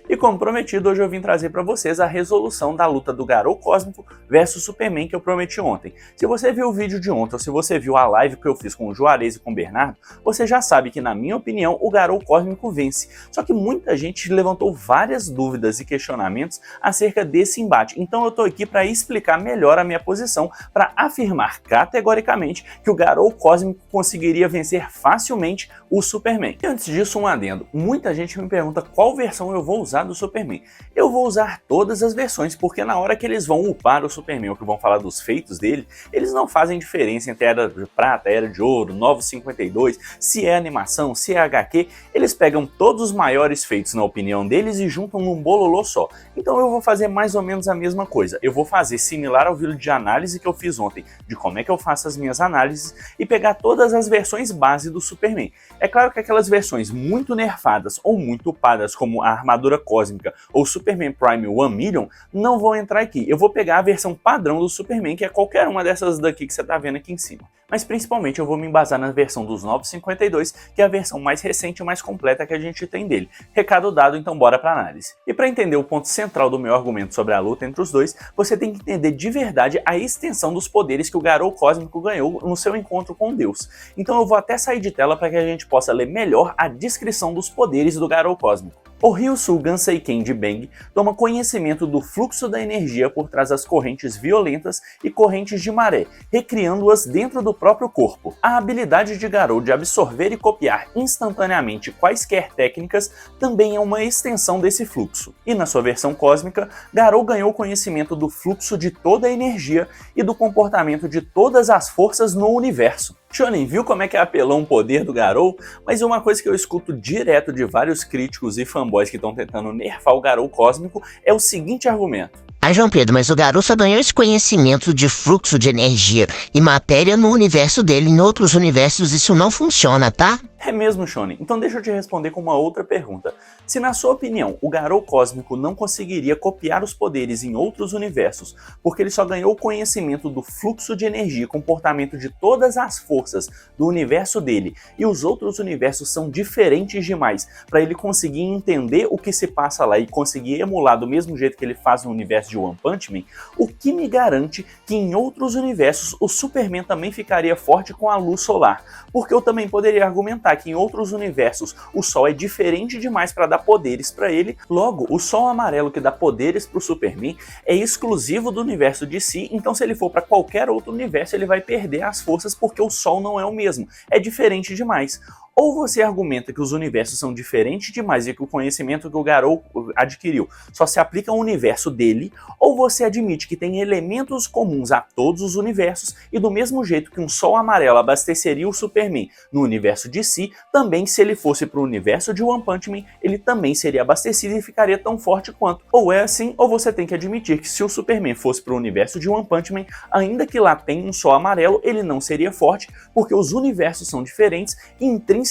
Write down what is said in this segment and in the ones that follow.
E como prometido, hoje eu vim trazer para vocês a resolução da luta do Garou Cósmico versus Superman que eu prometi ontem. Se você viu o vídeo de ontem ou se você viu a live que eu fiz com o Juarez e com o Bernardo, você já sabe que, na minha opinião, o Garou Cósmico vence. Só que muita gente levantou várias dúvidas e questionamentos acerca desse embate, então eu tô aqui para explicar melhor a minha posição, para afirmar categoricamente que o Garou Cósmico conseguiria vencer facilmente o Superman. E antes disso, um adendo. Muita gente me pergunta qual versão eu vou usar do Superman. Eu vou usar todas as versões, porque na hora que eles vão upar o Superman, ou que vão falar dos feitos dele, eles não fazem diferença entre Era de Prata, Era de Ouro, Novos 52, se é animação, se é HQ, eles pegam todos os maiores feitos na opinião deles e juntam num bololô só. Então eu vou fazer mais ou menos a mesma coisa. Eu vou fazer similar ao vídeo de análise que eu fiz ontem, de como é que eu faço as minhas análises, e pegar todas as versões base do Superman. É claro que aquelas versões muito nerfadas ou muito upadas, como a armadura cósmica ou Superman Prime 1 Million, não vão entrar aqui. Eu vou pegar a versão padrão do Superman, que é qualquer uma dessas daqui que você tá vendo aqui em cima. Mas principalmente eu vou me embasar na versão dos Novos 52, que é a versão mais recente e mais completa que a gente tem dele. Recado dado, então bora pra análise. E para entender o ponto central do meu argumento sobre a luta entre os dois, você tem que entender de verdade a extensão dos poderes que o Garou Cósmico ganhou no seu encontro com Deus. Então eu vou até sair de tela para que a gente possa ler melhor a descrição dos poderes do Garou Cósmico. O Ryusu Ganseiken de Bang toma conhecimento do fluxo da energia por trás das correntes violentas e correntes de maré, recriando-as dentro do próprio corpo. A habilidade de Garou de absorver e copiar instantaneamente quaisquer técnicas também é uma extensão desse fluxo. E na sua versão cósmica, Garou ganhou conhecimento do fluxo de toda a energia e do comportamento de todas as forças no universo. Shonen, viu como é que apelou um poder do Garou? Mas uma coisa que eu escuto direto de vários críticos e fanboys que estão tentando nerfar o Garou Cósmico é o seguinte argumento. João Pedro, mas o Garou só ganhou esse conhecimento de fluxo de energia e matéria no universo dele. Em outros universos isso não funciona, tá? É mesmo, Shonen? Então deixa eu te responder com uma outra pergunta. Se na sua opinião o Garou Cósmico não conseguiria copiar os poderes em outros universos, porque ele só ganhou conhecimento do fluxo de energia e comportamento de todas as forças do universo dele, e os outros universos são diferentes demais para ele conseguir entender o que se passa lá e conseguir emular do mesmo jeito que ele faz no universo de One Punch Man, o que me garante que em outros universos o Superman também ficaria forte com a luz solar? Porque eu também poderia argumentar que em outros universos o Sol é diferente demais para dar poderes para ele, logo o Sol amarelo que dá poderes para o Superman é exclusivo do universo DC, então se ele for para qualquer outro universo ele vai perder as forças porque o Sol não é o mesmo, é diferente demais. Ou você argumenta que os universos são diferentes demais e que o conhecimento que o Garou adquiriu só se aplica ao universo dele, ou você admite que tem elementos comuns a todos os universos e do mesmo jeito que um Sol amarelo abasteceria o Superman no universo de si, também se ele fosse para o universo de One Punch Man, ele também seria abastecido e ficaria tão forte quanto. Ou é assim, ou você tem que admitir que se o Superman fosse para o universo de One Punch Man, ainda que lá tenha um Sol amarelo, ele não seria forte, porque os universos são diferentes e intrinsecamente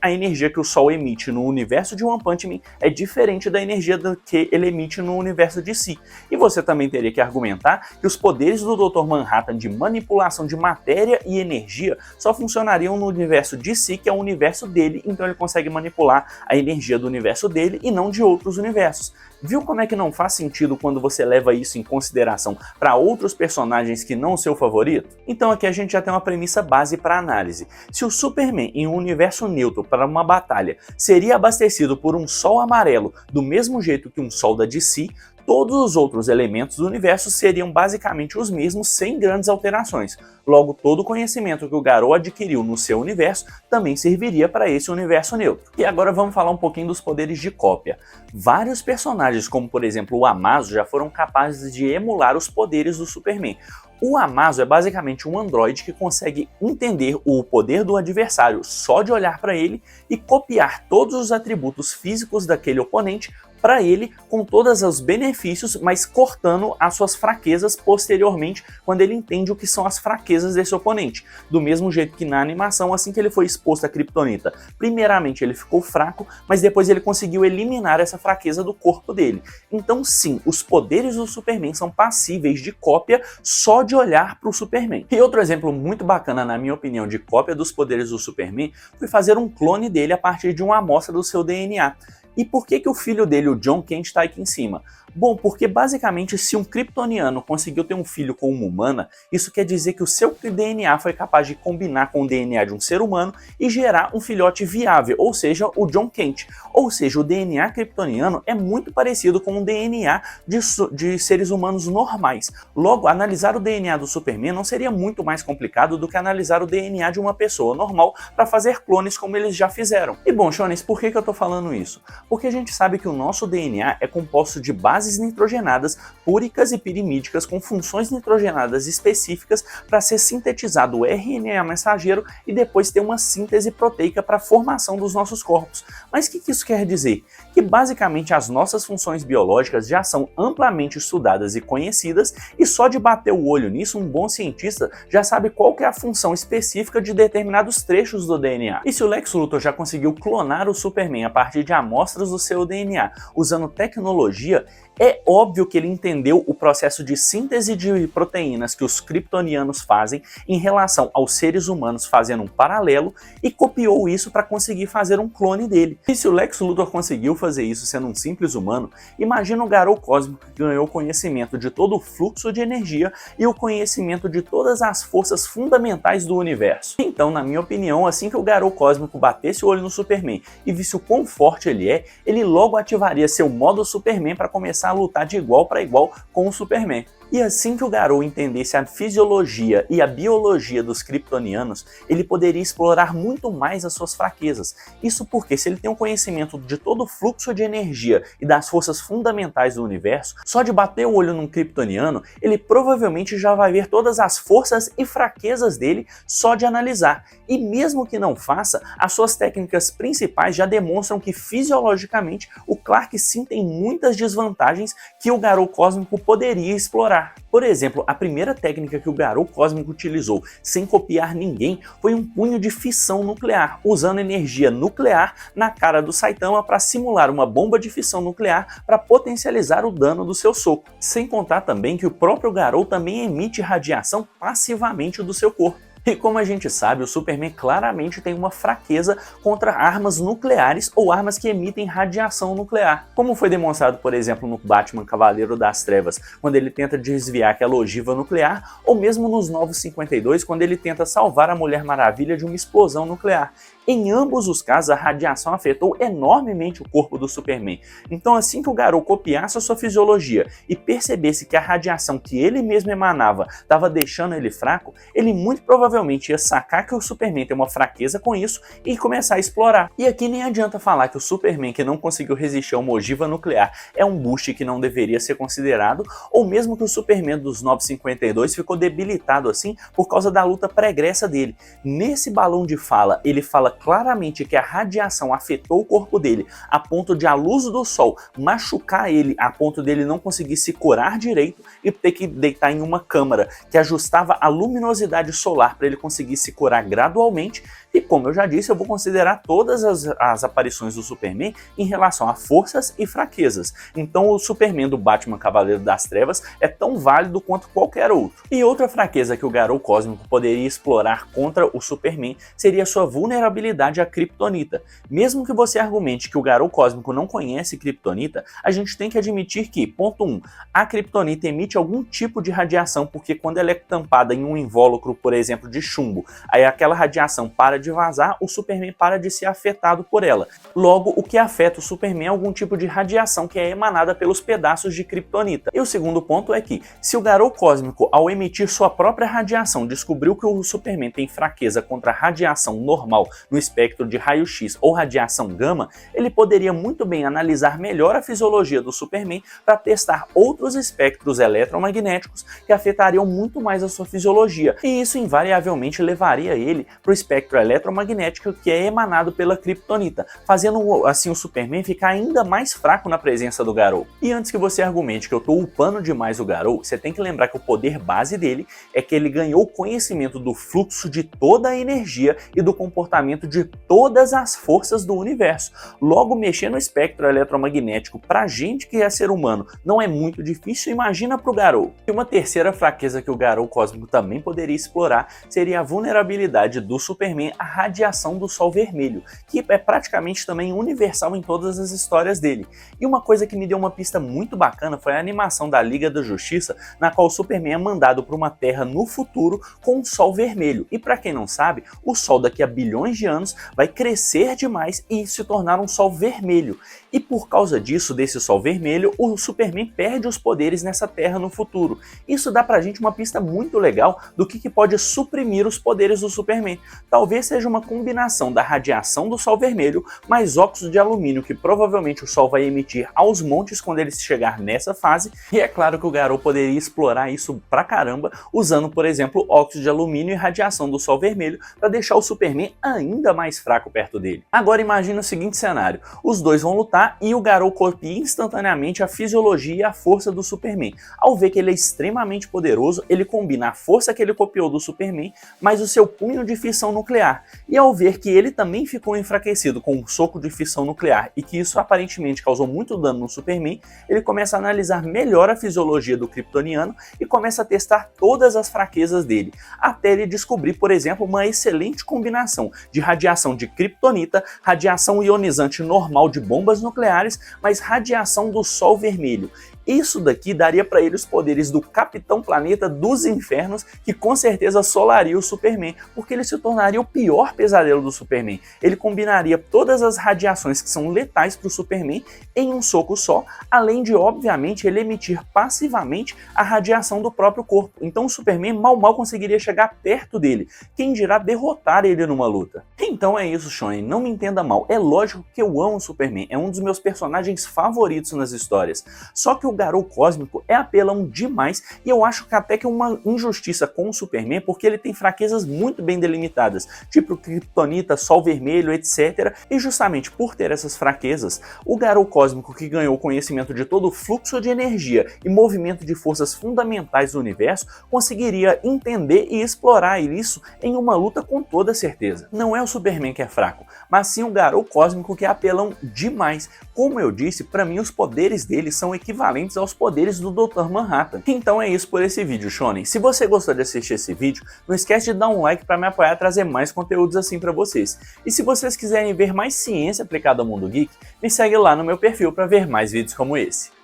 a energia que o Sol emite no universo de One Punch Man é diferente da energia que ele emite no universo de si. E você também teria que argumentar que os poderes do Dr. Manhattan de manipulação de matéria e energia só funcionariam no universo de si, que é o universo dele, então ele consegue manipular a energia do universo dele e não de outros universos. Viu como é que não faz sentido quando você leva isso em consideração para outros personagens que não o seu favorito? Então aqui a gente já tem uma premissa base para análise. Se o Superman em um universo neutro para uma batalha seria abastecido por um Sol amarelo do mesmo jeito que um Sol da DC, todos os outros elementos do universo seriam basicamente os mesmos sem grandes alterações. Logo, todo o conhecimento que o Garou adquiriu no seu universo também serviria para esse universo neutro. E agora vamos falar um pouquinho dos poderes de cópia. Vários personagens, como por exemplo o Amazo, já foram capazes de emular os poderes do Superman. O Amazo é basicamente um androide que consegue entender o poder do adversário só de olhar para ele e copiar todos os atributos físicos daquele oponente para ele, com todos os benefícios, mas cortando as suas fraquezas posteriormente, quando ele entende o que são as fraquezas desse oponente. Do mesmo jeito que na animação, assim que ele foi exposto à Kryptonita, primeiramente ele ficou fraco, mas depois ele conseguiu eliminar essa fraqueza do corpo dele. Então sim, os poderes do Superman são passíveis de cópia só de olhar para o Superman. E outro exemplo muito bacana, na minha opinião, de cópia dos poderes do Superman foi fazer um clone dele a partir de uma amostra do seu DNA. E por que o filho dele, o John Kent, está aqui em cima? Bom, porque basicamente se um kryptoniano conseguiu ter um filho com uma humana, isso quer dizer que o seu DNA foi capaz de combinar com o DNA de um ser humano e gerar um filhote viável, ou seja, o John Kent. Ou seja, o DNA kryptoniano é muito parecido com o DNA de seres humanos normais. Logo, analisar o DNA do Superman não seria muito mais complicado do que analisar o DNA de uma pessoa normal para fazer clones como eles já fizeram. E bom, Shones, por que eu tô falando isso? Porque a gente sabe que o nosso DNA é composto de bases nitrogenadas púricas e pirimídicas com funções nitrogenadas específicas para ser sintetizado o RNA mensageiro e depois ter uma síntese proteica para a formação dos nossos corpos. Mas o que isso quer dizer? Que basicamente as nossas funções biológicas já são amplamente estudadas e conhecidas e só de bater o olho nisso, um bom cientista já sabe qual que é a função específica de determinados trechos do DNA. E se o Lex Luthor já conseguiu clonar o Superman a partir de amostras do seu DNA usando tecnologia, é óbvio que ele entendeu o processo de síntese de proteínas que os kryptonianos fazem em relação aos seres humanos, fazendo um paralelo, e copiou isso para conseguir fazer um clone dele. E se o Lex Luthor conseguiu fazer isso sendo um simples humano, imagina o Garou Cósmico que ganhou conhecimento de todo o fluxo de energia e o conhecimento de todas as forças fundamentais do universo. Então, na minha opinião, assim que o Garou Cósmico batesse o olho no Superman e visse o quão forte ele é, ele logo ativaria seu modo Superman para começar a lutar de igual para igual com o Superman. E assim que o Garou entendesse a fisiologia e a biologia dos kryptonianos, ele poderia explorar muito mais as suas fraquezas. Isso porque se ele tem um conhecimento de todo o fluxo de energia e das forças fundamentais do universo, só de bater o olho num kryptoniano, ele provavelmente já vai ver todas as forças e fraquezas dele só de analisar. E mesmo que não faça, as suas técnicas principais já demonstram que fisiologicamente o Clark sim tem muitas desvantagens que o Garou Cósmico poderia explorar. Por exemplo, a primeira técnica que o Garou Cósmico utilizou sem copiar ninguém foi um punho de fissão nuclear, usando energia nuclear na cara do Saitama para simular uma bomba de fissão nuclear para potencializar o dano do seu soco. Sem contar também que o próprio Garou também emite radiação passivamente do seu corpo. E como a gente sabe, o Superman claramente tem uma fraqueza contra armas nucleares ou armas que emitem radiação nuclear. Como foi demonstrado, por exemplo, no Batman Cavaleiro das Trevas, quando ele tenta desviar aquela ogiva nuclear, ou mesmo nos Novos 52, quando ele tenta salvar a Mulher Maravilha de uma explosão nuclear. Em ambos os casos, a radiação afetou enormemente o corpo do Superman. Então, assim que o Garou copiasse a sua fisiologia e percebesse que a radiação que ele mesmo emanava estava deixando ele fraco, ele muito provavelmente ia sacar que o Superman tem uma fraqueza com isso e começar a explorar. E aqui nem adianta falar que o Superman que não conseguiu resistir a uma ogiva nuclear é um boost que não deveria ser considerado, ou mesmo que o Superman dos 952 ficou debilitado assim por causa da luta pregressa dele. Nesse balão de fala, ele fala claramente que a radiação afetou o corpo dele a ponto de a luz do sol machucar ele, a ponto dele não conseguir se curar direito e ter que deitar em uma câmara que ajustava a luminosidade solar para ele conseguir se curar gradualmente. E como eu já disse, eu vou considerar todas as aparições do Superman em relação a forças e fraquezas. Então o Superman do Batman Cavaleiro das Trevas é tão válido quanto qualquer outro. E outra fraqueza que o Garou Cósmico poderia explorar contra o Superman seria sua vulnerabilidade à Kryptonita. Mesmo que você argumente que o Garou Cósmico não conhece Kryptonita, a gente tem que admitir que, ponto 1, a Kryptonita emite algum tipo de radiação, porque quando ela é tampada em um invólucro, por exemplo, de chumbo, aí aquela radiação para de vazar, o Superman para de ser afetado por ela. Logo, o que afeta o Superman é algum tipo de radiação que é emanada pelos pedaços de Kryptonita. E o segundo ponto é que, se o Garou Cósmico, ao emitir sua própria radiação, descobriu que o Superman tem fraqueza contra a radiação normal no espectro de raio-x ou radiação gama, ele poderia muito bem analisar melhor a fisiologia do Superman para testar outros espectros eletromagnéticos que afetariam muito mais a sua fisiologia, e isso invariavelmente levaria ele para o espectro eletromagnético que é emanado pela Kryptonita, fazendo assim o Superman ficar ainda mais fraco na presença do Garou. E antes que você argumente que eu estou upando demais o Garou, você tem que lembrar que o poder base dele é que ele ganhou conhecimento do fluxo de toda a energia e do comportamento de todas as forças do universo. Logo, mexer no espectro eletromagnético pra gente que é ser humano não é muito difícil, imagina pro Garou. E uma terceira fraqueza que o Garou Cósmico também poderia explorar seria a vulnerabilidade do Superman a radiação do Sol vermelho, que é praticamente também universal em todas as histórias dele. E uma coisa que me deu uma pista muito bacana foi a animação da Liga da Justiça, na qual o Superman é mandado para uma Terra no futuro com um Sol vermelho. E para quem não sabe, o Sol daqui a bilhões de anos vai crescer demais e se tornar um Sol vermelho. E por causa disso, desse Sol vermelho, o Superman perde os poderes nessa Terra no futuro. Isso dá pra gente uma pista muito legal do que pode suprimir os poderes do Superman. Talvez seja uma combinação da radiação do Sol vermelho mais óxido de alumínio que provavelmente o Sol vai emitir aos montes quando ele chegar nessa fase. E é claro que o Garou poderia explorar isso pra caramba usando, por exemplo, óxido de alumínio e radiação do Sol vermelho para deixar o Superman ainda mais fraco perto dele. Agora imagina o seguinte cenário: os dois vão lutar e o Garou copia instantaneamente a fisiologia e a força do Superman. Ao ver que ele é extremamente poderoso, ele combina a força que ele copiou do Superman, mais o seu punho de fissão nuclear. E ao ver que ele também ficou enfraquecido com um soco de fissão nuclear e que isso aparentemente causou muito dano no Superman, ele começa a analisar melhor a fisiologia do kryptoniano e começa a testar todas as fraquezas dele, até ele descobrir, por exemplo, uma excelente combinação de radiação de kryptonita, radiação ionizante normal de bombas nucleares, mas radiação do Sol vermelho. Isso daqui daria para ele os poderes do Capitão Planeta dos Infernos, que com certeza solaria o Superman, porque ele se tornaria o pior pesadelo do Superman. Ele combinaria todas as radiações que são letais para o Superman em um soco só, além de, obviamente, ele emitir passivamente a radiação do próprio corpo. Então o Superman mal conseguiria chegar perto dele, quem dirá derrotar ele numa luta. Então é isso, Shonen, não me entenda mal, é lógico que eu amo o Superman, é um dos meus personagens favoritos nas histórias, só que o Garou Cósmico é apelão demais e eu acho que até que é uma injustiça com o Superman, porque ele tem fraquezas muito bem delimitadas, tipo kryptonita, Sol vermelho, etc. E justamente por ter essas fraquezas, o Garou Cósmico, que ganhou conhecimento de todo o fluxo de energia e movimento de forças fundamentais do universo, conseguiria entender e explorar isso em uma luta com toda certeza. Não é o Superman que é fraco, mas sim o Garou Cósmico, que é apelão demais. Como eu disse, para mim os poderes dele são equivalentes aos poderes do Dr. Manhattan. Então é isso por esse vídeo, Shonen. Se você gostou de assistir esse vídeo, não esquece de dar um like para me apoiar a trazer mais conteúdos assim para vocês. E se vocês quiserem ver mais ciência aplicada ao mundo geek, me segue lá no meu perfil para ver mais vídeos como esse.